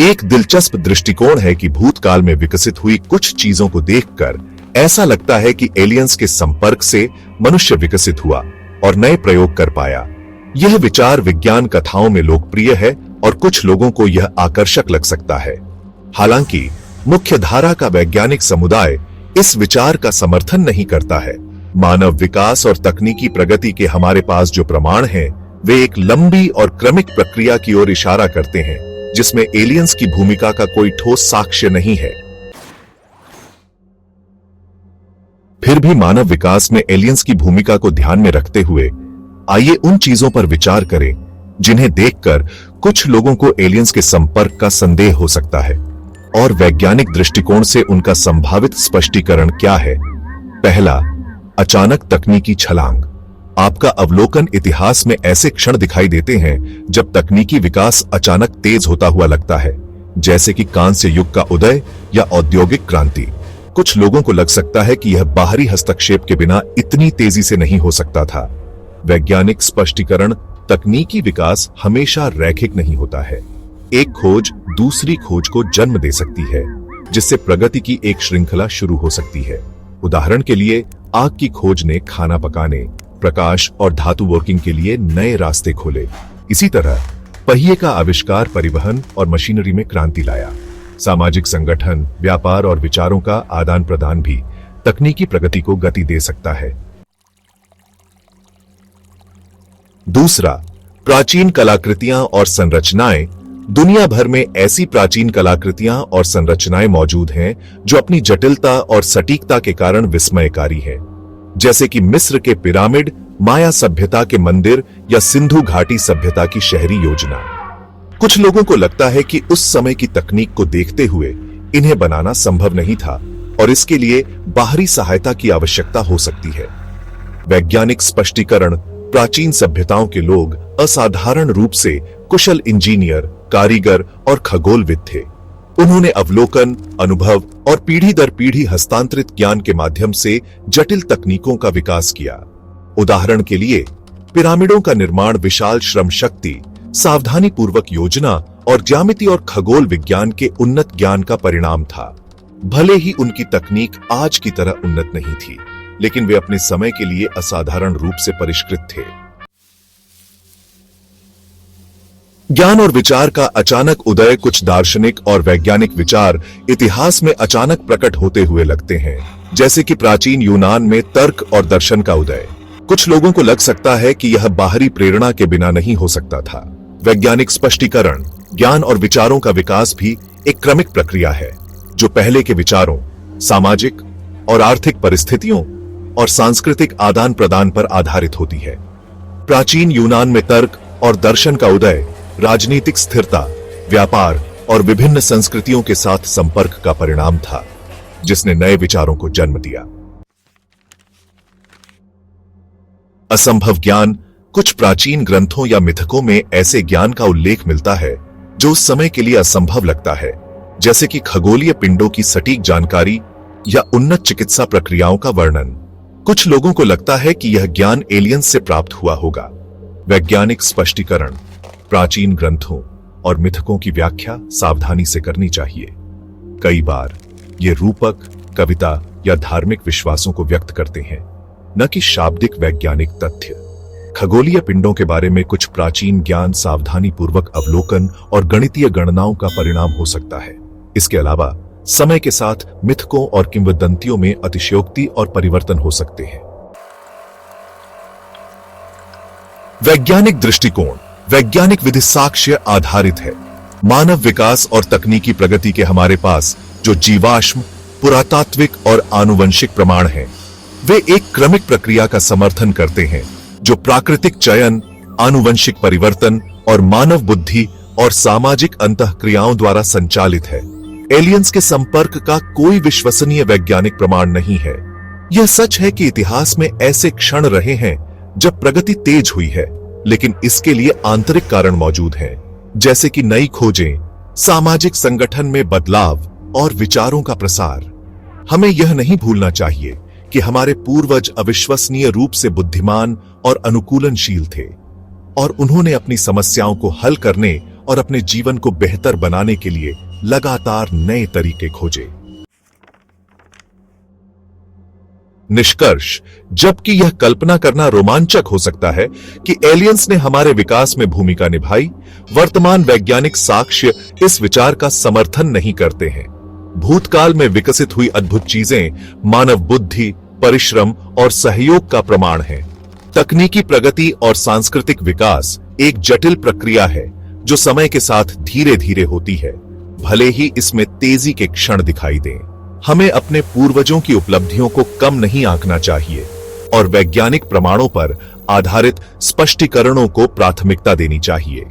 एक दिलचस्प दृष्टिकोण है कि भूतकाल में विकसित हुई कुछ चीजों को देखकर ऐसा लगता है कि एलियंस के संपर्क से मनुष्य विकसित हुआ और नए प्रयोग कर पाया। यह विचार विज्ञान कथाओं में लोकप्रिय है और कुछ लोगों को यह आकर्षक लग सकता है। हालांकि मुख्य धारा का वैज्ञानिक समुदाय इस विचार का समर्थन नहीं करता है। मानव विकास और तकनीकी प्रगति के हमारे पास जो प्रमाण हैं, वे एक लंबी और क्रमिक प्रक्रिया की ओर इशारा करते हैं, जिसमें एलियंस की भूमिका का कोई ठोस साक्ष्य नहीं है। फिर भी मानव विकास में एलियंस की भूमिका को ध्यान में रखते हुए आइए उन चीजों पर विचार करें जिन्हें देखकर कुछ लोगों को एलियंस के संपर्क का संदेह हो सकता है और वैज्ञानिक दृष्टिकोण से उनका संभावित स्पष्टीकरण क्या है। पहला, अचानक तकनीकी छलांग। आपका अवलोकन इतिहास में ऐसे क्षण दिखाई देते हैं जब तकनीकी विकास अचानक तेज होता हुआ लगता है, जैसे कि कांस्य युग का उदय या औद्योगिक क्रांति। कुछ लोगों को लग सकता है कि यह बाहरी हस्तक्षेप के बिना इतनी तेजी से नहीं हो सकता था। वैज्ञानिक स्पष्टीकरण, तकनीकी विकास हमेशा रैखिक नहीं होता है। एक खोज दूसरी खोज को जन्म दे सकती है, जिससे प्रगति की एक श्रृंखला शुरू हो सकती है। उदाहरण के लिए, आग की खोज ने खाना पकाने, प्रकाश और धातु वर्किंग के लिए नए रास्ते खोले। इसी तरह पहिए का आविष्कार परिवहन और मशीनरी में क्रांति लाया। सामाजिक संगठन, व्यापार और विचारों का आदान प्रदान भी तकनीकी प्रगति को गति दे सकता है। दूसरा, प्राचीन कलाकृतियां और संरचनाएं। दुनिया भर में ऐसी प्राचीन कलाकृतियां और संरचनाएं मौजूद हैं जो अपनी जटिलता और सटीकता के कारण विस्मयकारी हैं, जैसे कि मिस्र के पिरामिड, माया सभ्यता के मंदिर या सिंधु घाटी सभ्यता की शहरी योजना। कुछ लोगों को लगता है कि उस समय की तकनीक को देखते हुए इन्हें बनाना संभव नहीं था और इसके लिए बाहरी सहायता की आवश्यकता हो सकती है। वैज्ञानिक स्पष्टीकरण, प्राचीन सभ्यताओं के लोग असाधारण रूप से कुशल इंजीनियर, कारीगर और खगोलविद थे। उन्होंने अवलोकन, अनुभव और पीढ़ी दर पीढ़ी हस्तांतरित ज्ञान के माध्यम से जटिल तकनीकों का विकास किया। उदाहरण के लिए, पिरामिडों का निर्माण विशाल श्रम शक्ति, सावधानी पूर्वक योजना और ज्यामिति और खगोल विज्ञान के उन्नत ज्ञान का परिणाम था। भले ही उनकी तकनीक आज की तरह उन्नत नहीं थी, लेकिन वे अपने समय के लिए असाधारण रूप से परिष्कृत थे। ज्ञान और विचार का अचानक उदय। कुछ दार्शनिक और वैज्ञानिक विचार इतिहास में अचानक प्रकट होते हुए लगते हैं, जैसे कि प्राचीन यूनान में तर्क और दर्शन का उदय। कुछ लोगों को लग सकता है कि यह बाहरी प्रेरणा के बिना नहीं हो सकता था। वैज्ञानिक स्पष्टीकरण, ज्ञान और विचारों का विकास भी एक क्रमिक प्रक्रिया है, जो पहले के विचारों, सामाजिक और आर्थिक परिस्थितियों और सांस्कृतिक आदान प्रदान पर आधारित होती है। प्राचीन यूनान में तर्क और दर्शन का उदय राजनीतिक स्थिरता, व्यापार और विभिन्न संस्कृतियों के साथ संपर्क का परिणाम था, जिसने नए विचारों को जन्म दिया। असंभव ज्ञान। कुछ प्राचीन ग्रंथों या मिथकों में ऐसे ज्ञान का उल्लेख मिलता है जो उस समय के लिए असंभव लगता है, जैसे कि खगोलीय पिंडों की सटीक जानकारी या उन्नत चिकित्सा प्रक्रियाओं का वर्णन। कुछ लोगों को लगता है कि यह ज्ञान एलियंस से प्राप्त हुआ होगा। वैज्ञानिक स्पष्टीकरण, प्राचीन ग्रंथों और मिथकों की व्याख्या सावधानी से करनी चाहिए। कई बार ये रूपक, कविता या धार्मिक विश्वासों को व्यक्त करते हैं, न कि शाब्दिक वैज्ञानिक तथ्य। खगोलीय पिंडों के बारे में कुछ प्राचीन ज्ञान सावधानी पूर्वक अवलोकन और गणितीय गणनाओं का परिणाम हो सकता है। इसके अलावा समय के साथ मिथकों और किंवदंतियों में अतिशयोक्ति और परिवर्तन हो सकते हैं। वैज्ञानिक दृष्टिकोण, वैज्ञानिक विधि साक्ष्य आधारित है। मानव विकास और तकनीकी प्रगति के हमारे पास जो जीवाश्म, पुरातात्विक और आनुवंशिक प्रमाण हैं, वे एक क्रमिक प्रक्रिया का समर्थन करते हैं जो प्राकृतिक चयन, आनुवंशिक परिवर्तन और मानव बुद्धि और सामाजिक अंतःक्रियाओं द्वारा संचालित है। एलियंस के संपर्क का कोई विश्वसनीय वैज्ञानिक प्रमाण नहीं है। यह सच है कि इतिहास में ऐसे क्षण रहे हैं जब प्रगति तेज हुई है, लेकिन इसके लिए आंतरिक कारण मौजूद हैं, जैसे कि नई खोजें, सामाजिक संगठन में बदलाव और विचारों का प्रसार। हमें यह नहीं भूलना चाहिए कि हमारे पूर्वज अविश्वसनीय रूप से बुद्धिमान और अनुकूलनशील थे और उन्होंने अपनी समस्याओं को हल करने और अपने जीवन को बेहतर बनाने के लिए लगातार नए तरीके खोजे। निष्कर्ष, जबकि यह कल्पना करना रोमांचक हो सकता है कि एलियंस ने हमारे विकास में भूमिका निभाई, वर्तमान वैज्ञानिक साक्ष्य इस विचार का समर्थन नहीं करते हैं। भूतकाल में विकसित हुई अद्भुत चीजें मानव बुद्धि, परिश्रम और सहयोग का प्रमाण हैं। तकनीकी प्रगति और सांस्कृतिक विकास एक जटिल प्रक्रिया है जो समय के साथ धीरे धीरे होती है, भले ही इसमें तेजी के क्षण दिखाई दें। हमें अपने पूर्वजों की उपलब्धियों को कम नहीं आंकना चाहिए और वैज्ञानिक प्रमाणों पर आधारित स्पष्टीकरणों को प्राथमिकता देनी चाहिए।